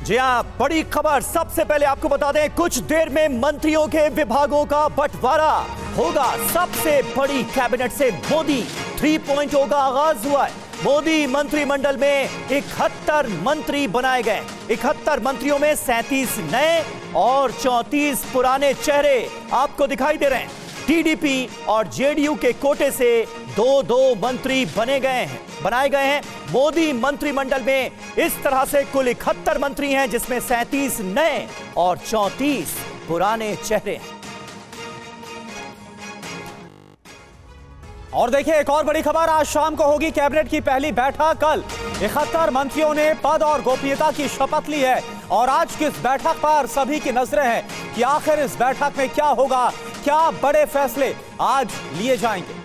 जी हां, बड़ी खबर। सबसे पहले आपको बता दें, कुछ देर में मंत्रियों के विभागों का बंटवारा होगा। सबसे बड़ी कैबिनेट से मोदी 3.0 का आगाज हुआ है। मोदी मंत्रिमंडल में 71 मंत्री बनाए गए। 71 मंत्रियों में 37 नए और 34 पुराने चेहरे आपको दिखाई दे रहे हैं। टीडीपी और जेडीयू के कोटे से 2-2 मंत्री बनाए गए हैं। मोदी मंत्रिमंडल में इस तरह से कुल 71 मंत्री हैं, जिसमें 37 नए और 34 पुराने चेहरे हैं। और देखिए, एक और बड़ी खबर, आज शाम को होगी कैबिनेट की पहली बैठक। कल 71 मंत्रियों ने पद और गोपनीयता की शपथ ली है और आज की इस बैठक पर सभी की नजरें हैं कि आखिर इस बैठक में क्या होगा, क्या बड़े फैसले आज लिए जाएंगे।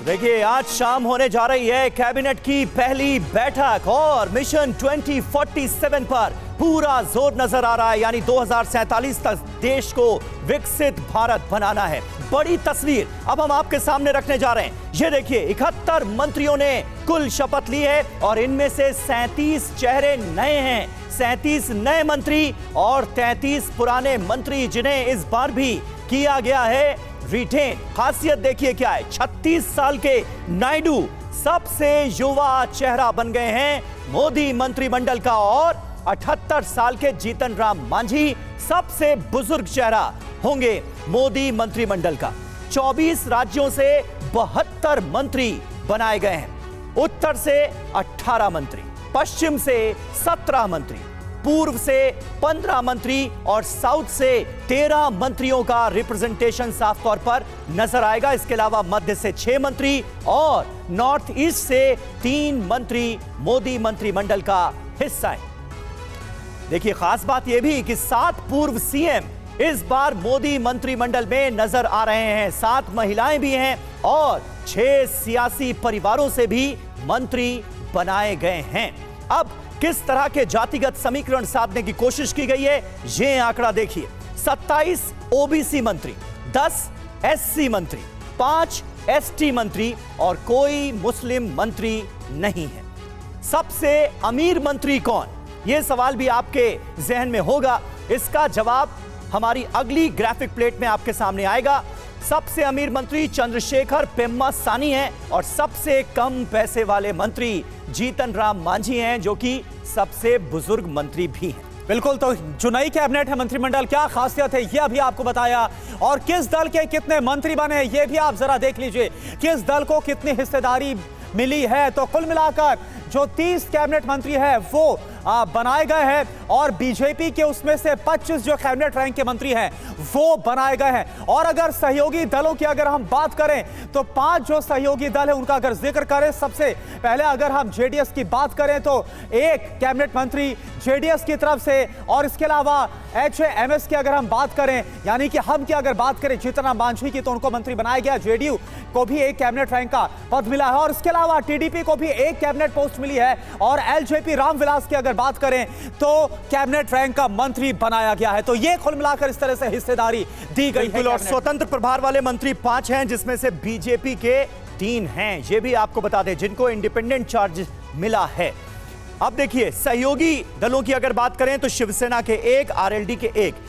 देखिए, आज शाम होने जा रही है कैबिनेट की पहली बैठक और मिशन 2047 पर पूरा जोर नजर आ रहा है। यानी 2047 तक देश को विकसित भारत बनाना है। बड़ी तस्वीर अब हम आपके सामने रखने जा रहे हैं। ये देखिए, 71 मंत्रियों ने कुल शपथ ली है और इनमें से 37 चेहरे नए हैं। 37 नए मंत्री और 33 पुराने मंत्री, जिन्हें इस बार भी किया गया है रिटेन। खासियत देखिए क्या है, 36 साल के नायडू सबसे युवा चेहरा बन गए हैं मोदी मंत्रिमंडल का और 78 साल के जीतन राम मांझी सबसे बुजुर्ग चेहरा होंगे मोदी मंत्रिमंडल का। 24 राज्यों से 72 मंत्री बनाए गए हैं। उत्तर से 18 मंत्री, पश्चिम से 17 मंत्री, पूर्व से 15 मंत्री और साउथ से 13 मंत्रियों का रिप्रेजेंटेशन साफ तौर पर नजर आएगा। इसके अलावा मध्य से 6 मंत्री और नॉर्थ ईस्ट से 3 मंत्री मोदी मंत्रिमंडल का हिस्सा है। देखिए, खास बात यह भी कि 7 पूर्व सीएम इस बार मोदी मंत्रिमंडल में नजर आ रहे हैं। 7 महिलाएं भी हैं और 6 सियासी परिवारों से भी मंत्री बनाए गए हैं। अब किस तरह के जातिगत समीकरण साधने की कोशिश की गई है, यह आंकड़ा देखिए। 27 ओबीसी मंत्री, 10 एससी मंत्री, 5 एसटी मंत्री और कोई मुस्लिम मंत्री नहीं है। सबसे अमीर मंत्री कौन, यह सवाल भी आपके जहन में होगा। इसका जवाब हमारी अगली ग्राफिक प्लेट में आपके सामने आएगा। सबसे अमीर मंत्री चंद्रशेखर पेम्मासानी हैं और सबसे कम पैसे वाले मंत्री जीतन राम मांझी हैं, जो कि सबसे बुजुर्ग मंत्री भी हैं। बिल्कुल, तो जो नई कैबिनेट है, मंत्रिमंडल, क्या खासियत है यह भी आपको बताया और किस दल के कितने मंत्री बने यह भी आप जरा देख लीजिए। किस दल को कितनी हिस्सेदारी मिली है, तो कुल मिलाकर जो 30 कैबिनेट मंत्री है वो बनाए गए हैं और बीजेपी के उसमें से 25 जो कैबिनेट रैंक के मंत्री हैं वो बनाए गए हैं। और अगर सहयोगी दलों की अगर हम बात करें तो 5 जो सहयोगी दल है उनका अगर जिक्र करें, सबसे पहले अगर हम जेडीएस की बात करें तो 1 कैबिनेट मंत्री जेडीएस की तरफ से और इसके अलावा एचएएमएस की अगर हम बात करें, यानी कि हम की अगर बात करें जीतन राम मांझी की, तो उनको मंत्री बनाया गया। जेडीयू को भी 1 कैबिनेट रैंक का पद मिला है और इसके अलावा टीडीपी को भी 1 कैबिनेट पोस्ट मिली है और एलजेपी रामविलास की अगर बात करें तो कैबिनेट रैंक का मंत्री बनाया गया है। तो ये कुल मिलाकर इस तरह से हिस्सेदारी दी गई है। और स्वतंत्र प्रभार वाले मंत्री 5 हैं, जिसमें से बीजेपी के 3 हैं। ये भी आपको बता दें, जिनको इंडिपेंडेंट चार्ज मिला है। अब देखिए, सहयोगी दलों की अगर बात करें तो शिवसेना के 1, आरएलडी के 1,